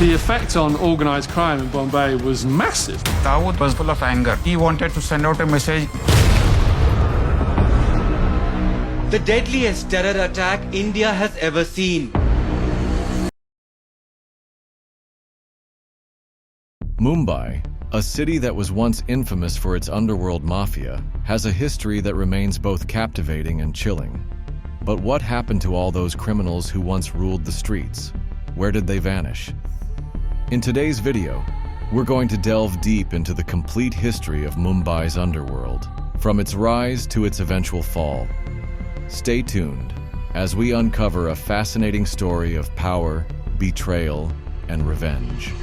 The effect on organised crime in Bombay was massive. Dawood was full of anger. He wanted to send out a message. The deadliest terror attack India has ever seen. Mumbai, a city that was once infamous for its underworld mafia, has a history that remains both captivating and chilling. But what happened to all those criminals who once ruled the streets? Where did they vanish? In today's video, we're going to delve deep into the complete history of Mumbai's underworld, from its rise to its eventual fall. Stay tuned as we uncover a fascinating story of power, betrayal, and revenge.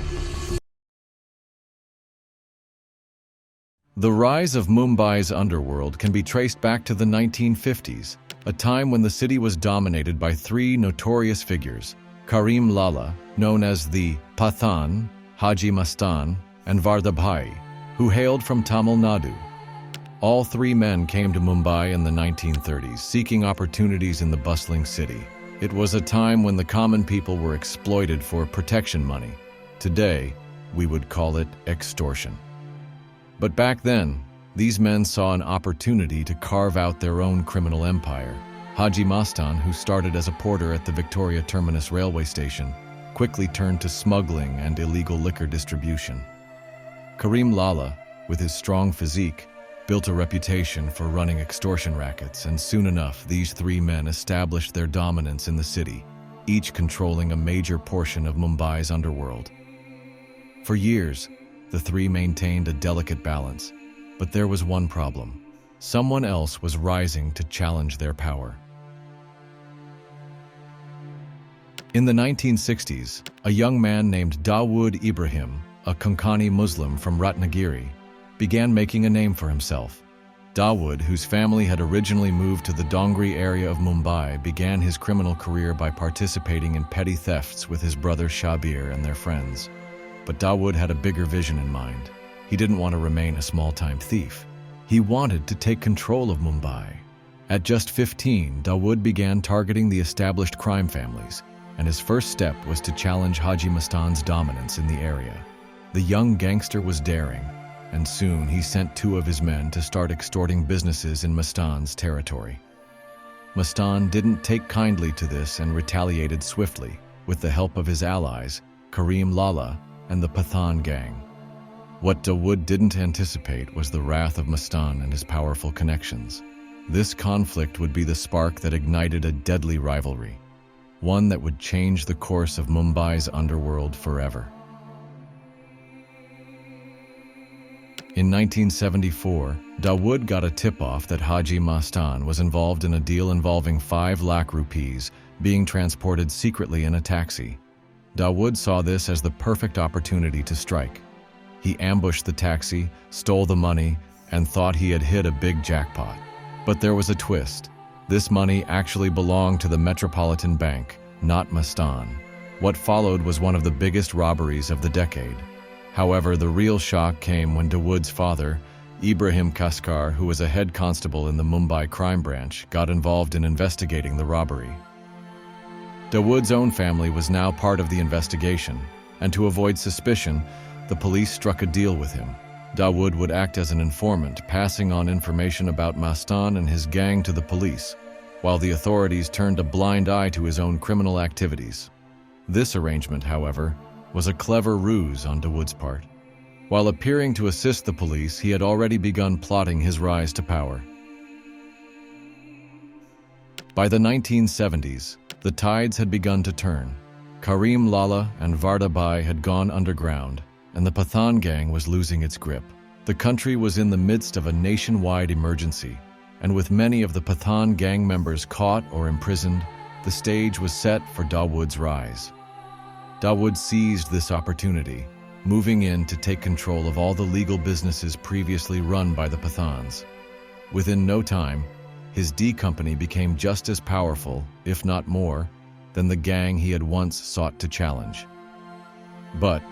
The rise of Mumbai's underworld can be traced back to the 1950s, a time when the city was dominated by three notorious figures: Karim Lala, known as the Pathan, Haji Mastan, and Vardabhai, who hailed from Tamil Nadu. All three men came to Mumbai in the 1930s, seeking opportunities in the bustling city. It was a time when the common people were exploited for protection money. Today, we would call it extortion. But back then, these men saw an opportunity to carve out their own criminal empire. Haji Mastan, who started as a porter at the Victoria Terminus railway station, quickly turned to smuggling and illegal liquor distribution. Karim Lala, with his strong physique, built a reputation for running extortion rackets, and soon enough, these three men established their dominance in the city, each controlling a major portion of Mumbai's underworld. For years, the three maintained a delicate balance, but there was one problem. Someone else was rising to challenge their power. In the 1960s, a young man named Dawood Ibrahim, a Konkani Muslim from Ratnagiri, began making a name for himself. Dawood, whose family had originally moved to the Dongri area of Mumbai, began his criminal career by participating in petty thefts with his brother Shabir and their friends. But Dawood had a bigger vision in mind. He didn't want to remain a small-time thief. He wanted to take control of Mumbai. At just 15, Dawood began targeting the established crime families, and his first step was to challenge Haji Mastan's dominance in the area. The young gangster was daring, and soon he sent two of his men to start extorting businesses in Mastan's territory. Mastan didn't take kindly to this and retaliated swiftly, with the help of his allies, Karim Lala and the Pathan gang. What Dawood didn't anticipate was the wrath of Mastan and his powerful connections. This conflict would be the spark that ignited a deadly rivalry, one that would change the course of Mumbai's underworld forever. In 1974, Dawood got a tip-off that Haji Mastan was involved in a deal involving 5 lakh rupees being transported secretly in a taxi. Dawood saw this as the perfect opportunity to strike. He ambushed the taxi, stole the money, and thought he had hit a big jackpot. But there was a twist. This money actually belonged to the Metropolitan Bank, not Mastan. What followed was one of the biggest robberies of the decade. However, the real shock came when Dawood's father, Ibrahim Kaskar, who was a head constable in the Mumbai crime branch, got involved in investigating the robbery. Dawood's own family was now part of the investigation, and to avoid suspicion, the police struck a deal with him. Dawood would act as an informant, passing on information about Mastan and his gang to the police, while the authorities turned a blind eye to his own criminal activities. This arrangement, however, was a clever ruse on Dawood's part. While appearing to assist the police, he had already begun plotting his rise to power. By the 1970s, the tides had begun to turn. Karim Lala and Vardabhai had gone underground, and the Pathan gang was losing its grip. The country was in the midst of a nationwide emergency, and with many of the Pathan gang members caught or imprisoned, the stage was set for Dawood's rise. Dawood seized this opportunity, moving in to take control of all the legal businesses previously run by the Pathans. Within no time, his D Company became just as powerful, if not more, than the gang he had once sought to challenge. But,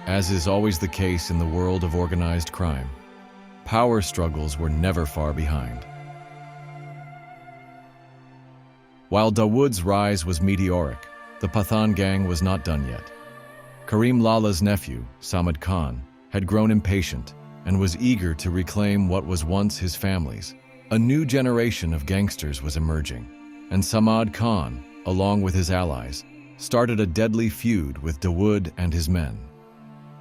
as is always the case in the world of organized crime, power struggles were never far behind. While Dawood's rise was meteoric, the Pathan gang was not done yet. Karim Lala's nephew, Samad Khan, had grown impatient and was eager to reclaim what was once his family's. A new generation of gangsters was emerging, and Samad Khan, along with his allies, started a deadly feud with Dawood and his men.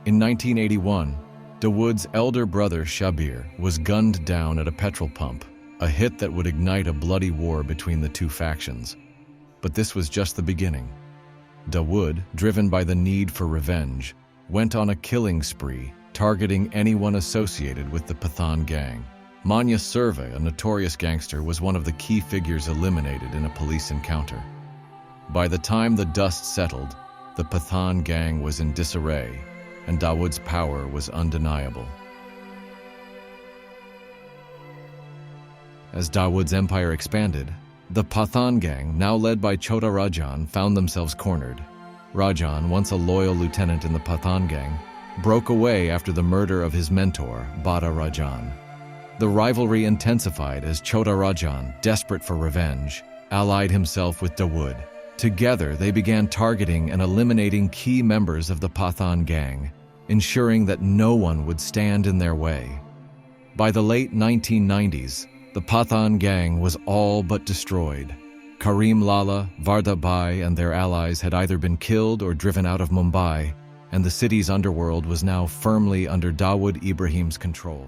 In 1981, Dawood's elder brother Shabir was gunned down at a petrol pump, a hit that would ignite a bloody war between the two factions. But this was just the beginning. Dawood, driven by the need for revenge, went on a killing spree, targeting anyone associated with the Pathan gang. Manya Survey, a notorious gangster, was one of the key figures eliminated in a police encounter. By the time the dust settled, the Pathan gang was in disarray, and Dawood's power was undeniable. As Dawood's empire expanded, the Pathan gang, now led by Chhota Rajan, found themselves cornered. Rajan, once a loyal lieutenant in the Pathan gang, broke away after the murder of his mentor, Bada Rajan. The rivalry intensified as Chhota Rajan, desperate for revenge, allied himself with Dawood. Together, they began targeting and eliminating key members of the Pathan gang, ensuring that no one would stand in their way. By the late 1990s, the Pathan gang was all but destroyed. Karim Lala, Varda Bai, and their allies had either been killed or driven out of Mumbai, and the city's underworld was now firmly under Dawood Ibrahim's control.